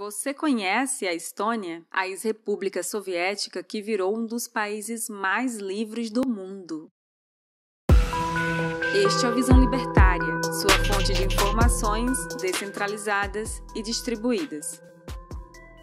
Você conhece a Estônia, a ex-república soviética que virou um dos países mais livres do mundo? Este é o Visão Libertária, sua fonte de informações descentralizadas e distribuídas.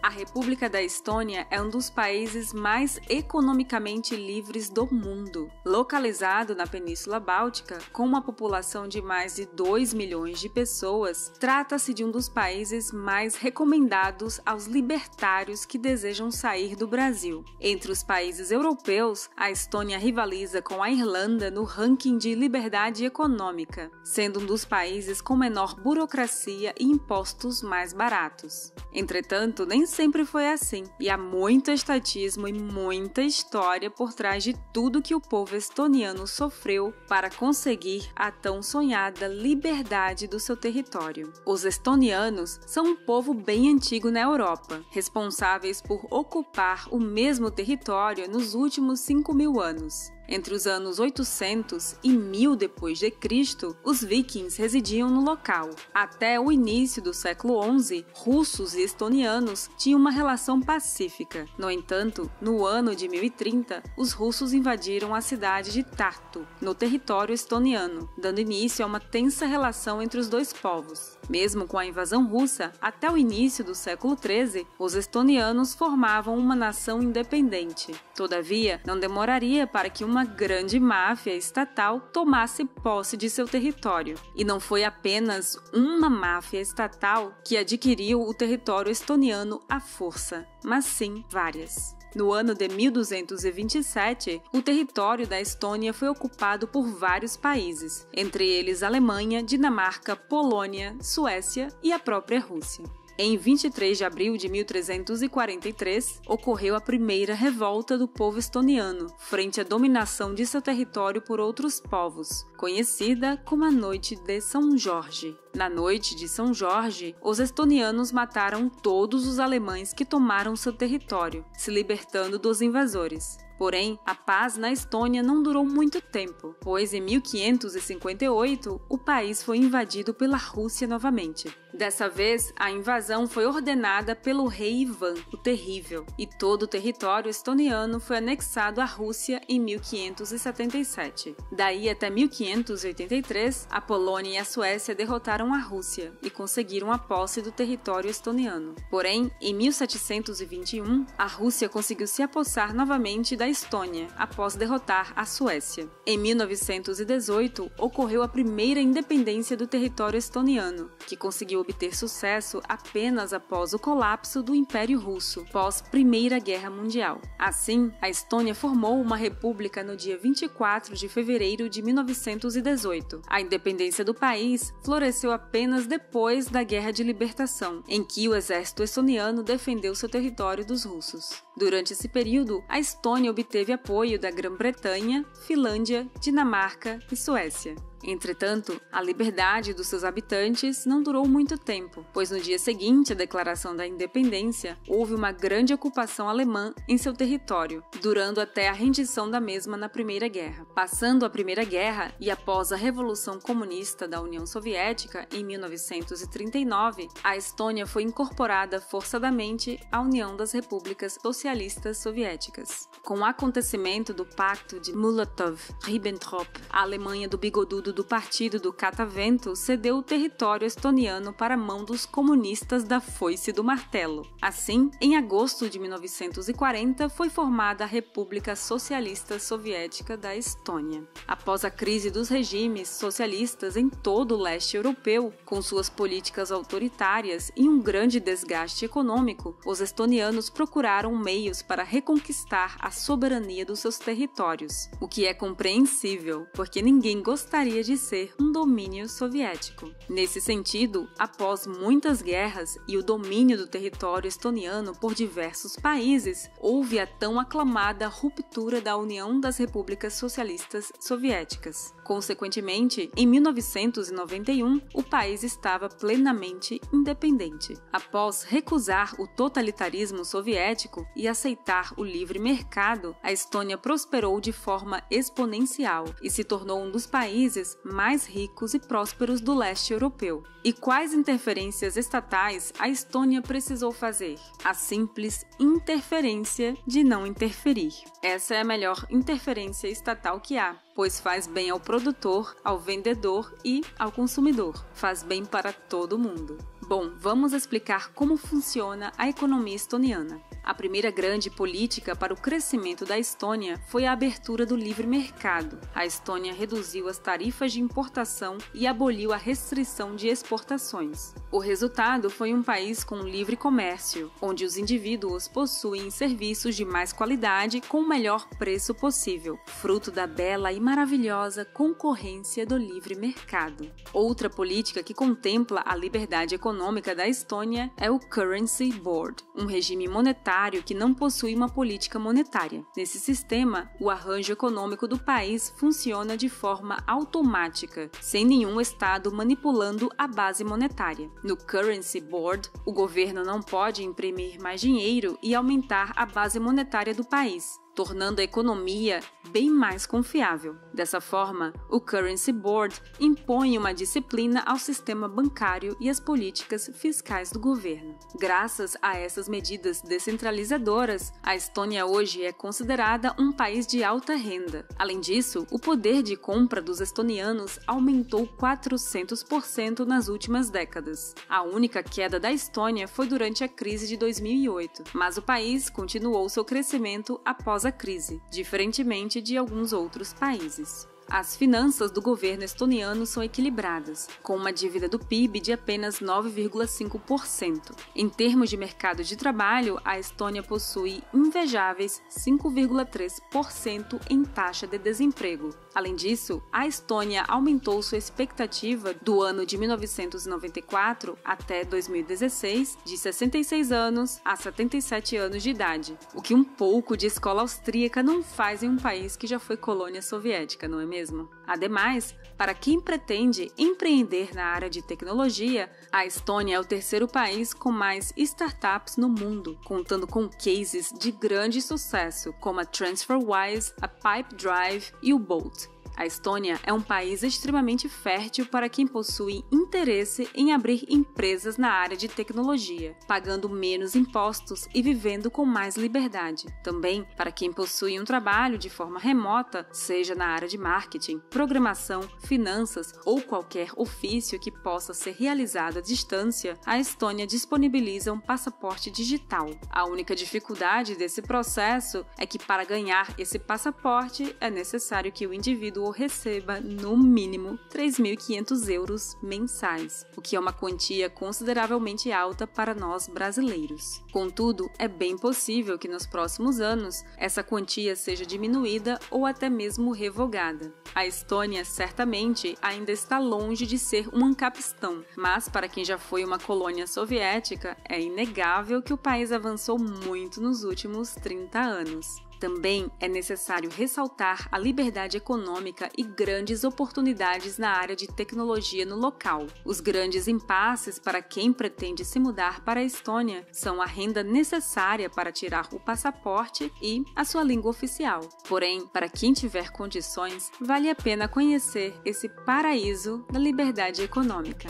A República da Estônia é um dos países mais economicamente livres do mundo. Localizado na Península Báltica, com uma população de mais de 2 milhões de pessoas, trata-se de um dos países mais recomendados aos libertários que desejam sair do Brasil. Entre os países europeus, a Estônia rivaliza com a Irlanda no ranking de liberdade econômica, sendo um dos países com menor burocracia e impostos mais baratos. Entretanto, nem sempre foi assim, e há muito estatismo e muita história por trás de tudo que o povo estoniano sofreu para conseguir a tão sonhada liberdade do seu território. Os estonianos são um povo bem antigo na Europa, responsáveis por ocupar o mesmo território nos últimos 5.000 anos. Entre os anos 800 e 1000 d.C., os vikings residiam no local. Até o início do século XI, russos e estonianos tinham uma relação pacífica. No entanto, no ano de 1030, os russos invadiram a cidade de Tartu, no território estoniano, dando início a uma tensa relação entre os dois povos. Mesmo com a invasão russa, até o início do século XIII, os estonianos formavam uma nação independente. Todavia, não demoraria para que uma grande máfia estatal tomasse posse de seu território. E não foi apenas uma máfia estatal que adquiriu o território estoniano à força, mas sim várias. No ano de 1227, o território da Estônia foi ocupado por vários países, entre eles Alemanha, Dinamarca, Polônia, Suécia e a própria Rússia. Em 23 de abril de 1343, ocorreu a primeira revolta do povo estoniano, frente à dominação de seu território por outros povos, conhecida como a Noite de São Jorge. Na Noite de São Jorge, os estonianos mataram todos os alemães que tomaram seu território, se libertando dos invasores. Porém, a paz na Estônia não durou muito tempo, pois em 1558 o país foi invadido pela Rússia novamente. Dessa vez, a invasão foi ordenada pelo rei Ivan, o Terrível, e todo o território estoniano foi anexado à Rússia em 1577. Daí até 1583, a Polônia e a Suécia derrotaram a Rússia e conseguiram a posse do território estoniano. Porém, em 1721, a Rússia conseguiu se apossar novamente da Estônia, após derrotar a Suécia. Em 1918, ocorreu a primeira independência do território estoniano, que conseguiu obter sucesso apenas após o colapso do Império Russo, pós Primeira Guerra Mundial. Assim, a Estônia formou uma república no dia 24 de fevereiro de 1918. A independência do país floresceu apenas depois da Guerra de Libertação, em que o exército estoniano defendeu seu território dos russos. Durante esse período, a Estônia obteve apoio da Grã-Bretanha, Finlândia, Dinamarca e Suécia. Entretanto, a liberdade dos seus habitantes não durou muito tempo, pois no dia seguinte à declaração da independência, houve uma grande ocupação alemã em seu território, durando até a rendição da mesma na Primeira Guerra. Passando a Primeira Guerra e após a Revolução Comunista da União Soviética em 1939, a Estônia foi incorporada forçadamente à União das Repúblicas Socialistas Soviéticas. Com o acontecimento do Pacto de Molotov-Ribbentrop, a Alemanha do bigodudo do Partido do Catavento cedeu o território estoniano para a mão dos comunistas da Foice do Martelo. Assim, em agosto de 1940, foi formada a República Socialista Soviética da Estônia. Após a crise dos regimes socialistas em todo o leste europeu, com suas políticas autoritárias e um grande desgaste econômico, os estonianos procuraram meios para reconquistar a soberania dos seus territórios, o que é compreensível, porque ninguém gostaria de ser um domínio soviético. Nesse sentido, após muitas guerras e o domínio do território estoniano por diversos países, houve a tão aclamada ruptura da União das Repúblicas Socialistas Soviéticas. Consequentemente, em 1991, o país estava plenamente independente. Após recusar o totalitarismo soviético e aceitar o livre mercado, a Estônia prosperou de forma exponencial e se tornou um dos países países mais ricos e prósperos do leste europeu. E quais interferências estatais a Estônia precisou fazer? A simples interferência de não interferir. Essa é a melhor interferência estatal que há, pois faz bem ao produtor, ao vendedor e ao consumidor. Faz bem para todo mundo. Bom, vamos explicar como funciona a economia estoniana. A primeira grande política para o crescimento da Estônia foi a abertura do livre mercado. A Estônia reduziu as tarifas de importação e aboliu a restrição de exportações. O resultado foi um país com livre comércio, onde os indivíduos possuem serviços de mais qualidade com o melhor preço possível, fruto da bela e maravilhosa concorrência do livre mercado. Outra política que contempla a liberdade econômica da Estônia é o Currency Board, um regime monetário que não possui uma política monetária. Nesse sistema, o arranjo econômico do país funciona de forma automática, sem nenhum estado manipulando a base monetária. No Currency Board, o governo não pode imprimir mais dinheiro e aumentar a base monetária do país, tornando a economia bem mais confiável. Dessa forma, o Currency Board impõe uma disciplina ao sistema bancário e às políticas fiscais do governo. Graças a essas medidas descentralizadoras, a Estônia hoje é considerada um país de alta renda. Além disso, o poder de compra dos estonianos aumentou 400% nas últimas décadas. A única queda da Estônia foi durante a crise de 2008, mas o país continuou seu crescimento após a crise, diferentemente de alguns outros países. As finanças do governo estoniano são equilibradas, com uma dívida do PIB de apenas 9,5%. Em termos de mercado de trabalho, a Estônia possui invejáveis 5,3% em taxa de desemprego. Além disso, a Estônia aumentou sua expectativa do ano de 1994 até 2016 de 66 anos a 77 anos de idade, o que um pouco de escola austríaca não faz em um país que já foi colônia soviética, não é mesmo? Ademais, para quem pretende empreender na área de tecnologia, a Estônia é o terceiro país com mais startups no mundo, contando com cases de grande sucesso, como a TransferWise, a Pipedrive e o Bolt. A Estônia é um país extremamente fértil para quem possui interesse em abrir empresas na área de tecnologia, pagando menos impostos e vivendo com mais liberdade. Também para quem possui um trabalho de forma remota, seja na área de marketing, programação, finanças ou qualquer ofício que possa ser realizado à distância, a Estônia disponibiliza um passaporte digital. A única dificuldade desse processo é que para ganhar esse passaporte é necessário que o indivíduo receba, no mínimo, 3.500 euros mensais, o que é uma quantia consideravelmente alta para nós brasileiros. Contudo, é bem possível que nos próximos anos essa quantia seja diminuída ou até mesmo revogada. A Estônia, certamente, ainda está longe de ser um Ancapistan, mas para quem já foi uma colônia soviética, é inegável que o país avançou muito nos últimos 30 anos. Também é necessário ressaltar a liberdade econômica e grandes oportunidades na área de tecnologia no local. Os grandes impasses para quem pretende se mudar para a Estônia são a renda necessária para tirar o passaporte e a sua língua oficial. Porém, para quem tiver condições, vale a pena conhecer esse paraíso da liberdade econômica.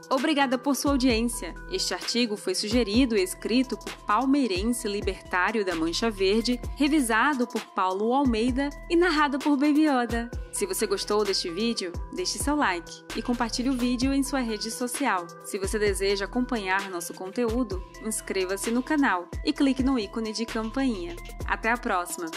Obrigada por sua audiência. Este artigo foi sugerido e escrito por palmeirense libertário da Mancha Verde, revisado por Paulo Almeida e narrado por Baby Yoda. Se você gostou deste vídeo, deixe seu like e compartilhe o vídeo em sua rede social. Se você deseja acompanhar nosso conteúdo, inscreva-se no canal e clique no ícone de campainha. Até a próxima!